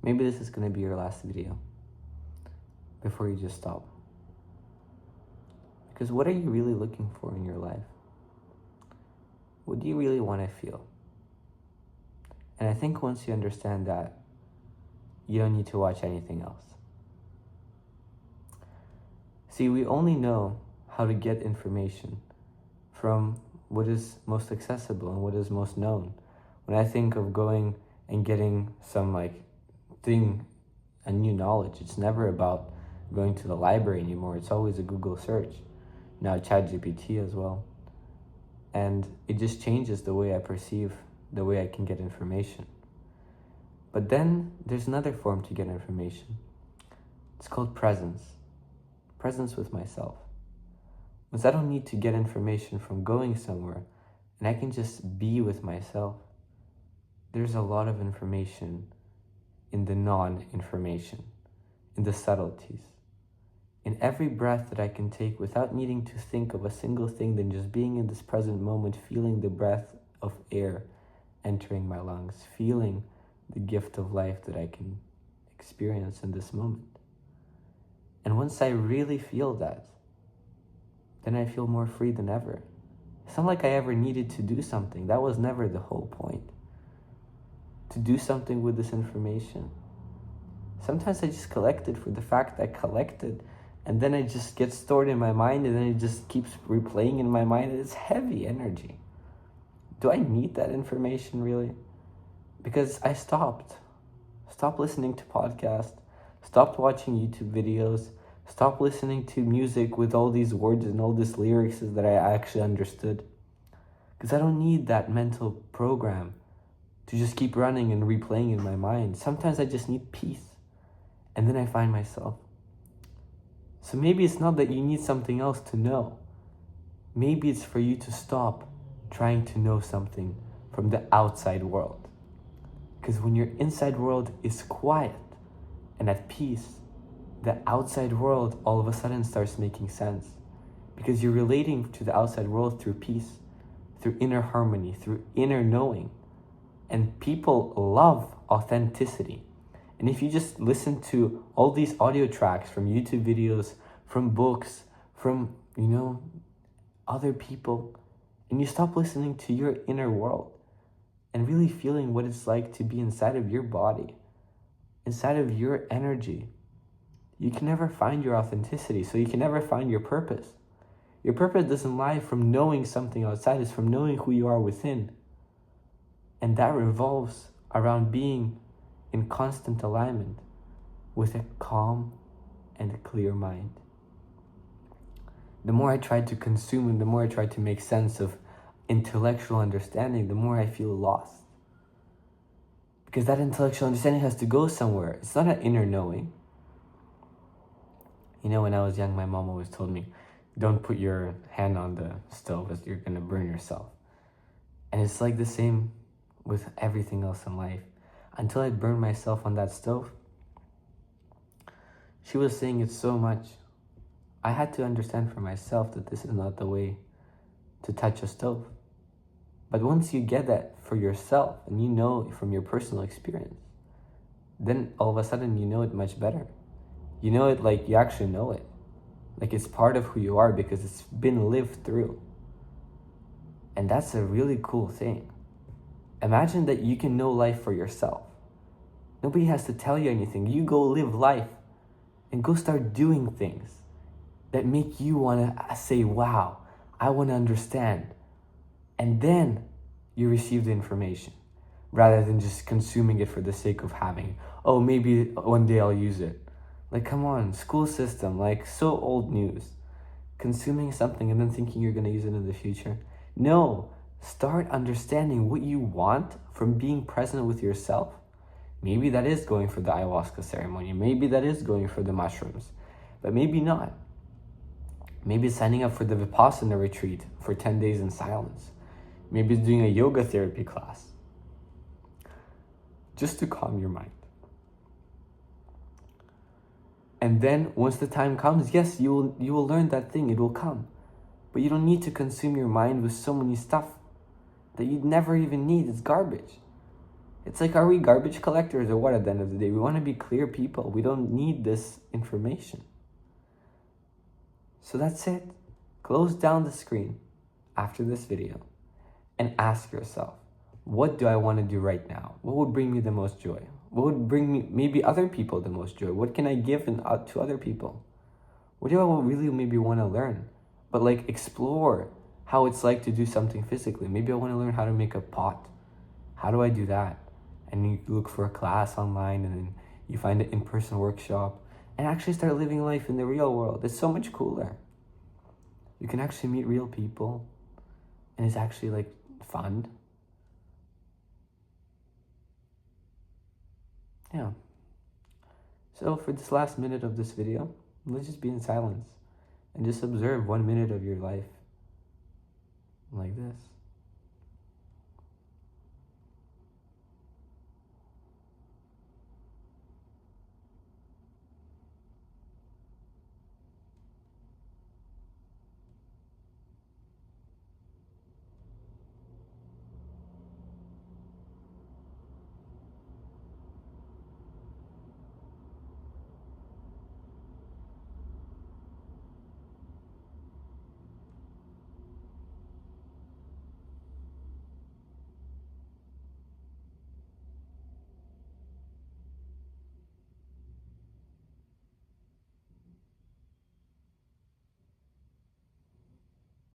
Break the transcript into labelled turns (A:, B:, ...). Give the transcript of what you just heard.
A: maybe this is going to be your last video before you just stop. Because what are you really looking for in your life? What do you really want to feel? And I think once you understand that, you don't need to watch anything else. See, we only know how to get information from what is most accessible and what is most known. When I think of going and getting some a new knowledge, it's never about going to the library anymore. It's always a Google search. Now ChatGPT as well. And it just changes the way I perceive, the way I can get information. But then there's another form to get information. It's called presence. Presence with myself. Once I don't need to get information from going somewhere, and I can just be with myself, there's a lot of information in the non-information, in the subtleties. In every breath that I can take without needing to think of a single thing than just being in this present moment, feeling the breath of air entering my lungs, feeling the gift of life that I can experience in this moment. And once I really feel that, then I feel more free than ever. It's not like I ever needed to do something. That was never the whole point. To do something with this information. Sometimes I just collect it for the fact I collected, and then it just gets stored in my mind, and then it just keeps replaying in my mind. It's heavy energy. Do I need that information really? Because I stopped listening to podcasts, stopped watching YouTube videos, stopped listening to music with all these words and all these lyrics that I actually understood. Because I don't need that mental program to just keep running and replaying in my mind. Sometimes I just need peace. And then I find myself. So maybe it's not that you need something else to know. Maybe it's for you to stop trying to know something from the outside world. Because when your inside world is quiet and at peace, the outside world all of a sudden starts making sense. Because you're relating to the outside world through peace, through inner harmony, through inner knowing. And people love authenticity. And if you just listen to all these audio tracks from YouTube videos, from books, from, other people, and you stop listening to your inner world and really feeling what it's like to be inside of your body, inside of your energy, you can never find your authenticity. So you can never find your purpose. Your purpose doesn't lie from knowing something outside. It's from knowing who you are within. And that revolves around being in constant alignment with a calm and a clear mind. The more I try to consume and the more I try to make sense of intellectual understanding, the more I feel lost. Because that intellectual understanding has to go somewhere. It's not an inner knowing. When I was young, my mom always told me, don't put your hand on the stove as you're going to burn yourself. And it's like the same with everything else in life. Until I burned myself on that stove, she was saying it so much. I had to understand for myself that this is not the way to touch a stove. But once you get that for yourself and you know from your personal experience, then all of a sudden you know it much better. You know it like you actually know it. Like it's part of who you are because it's been lived through. And that's a really cool thing. Imagine that you can know life for yourself. Nobody has to tell you anything. You go live life and go start doing things that make you want to say, wow, I want to understand. And then you receive the information rather than just consuming it for the sake of having. Oh, maybe one day I'll use it. Like, come on, school system, so old news. Consuming something and then thinking you're going to use it in the future. No, start understanding what you want from being present with yourself. Maybe that is going for the ayahuasca ceremony. Maybe that is going for the mushrooms. But maybe not. Maybe it's signing up for the Vipassana retreat for 10 days in silence. Maybe it's doing a yoga therapy class. Just to calm your mind. And then once the time comes, yes, you will learn that thing. It will come. But you don't need to consume your mind with so many stuff that you'd never even need. It's garbage. It's like, are we garbage collectors or what at the end of the day? We want to be clear people. We don't need this information. So that's it. Close down the screen after this video and ask yourself, what do I want to do right now? What would bring me the most joy? What would bring me, maybe other people, the most joy? What can I give to other people? What do I really maybe want to learn? But like, explore how it's like to do something physically. Maybe I want to learn how to make a pot. How do I do that? And you look for a class online, and then you find an in-person workshop and actually start living life in the real world. It's so much cooler. You can actually meet real people, and it's actually like fun. Yeah. So for this last minute of this video, let's just be in silence and just observe 1 minute of your life like this.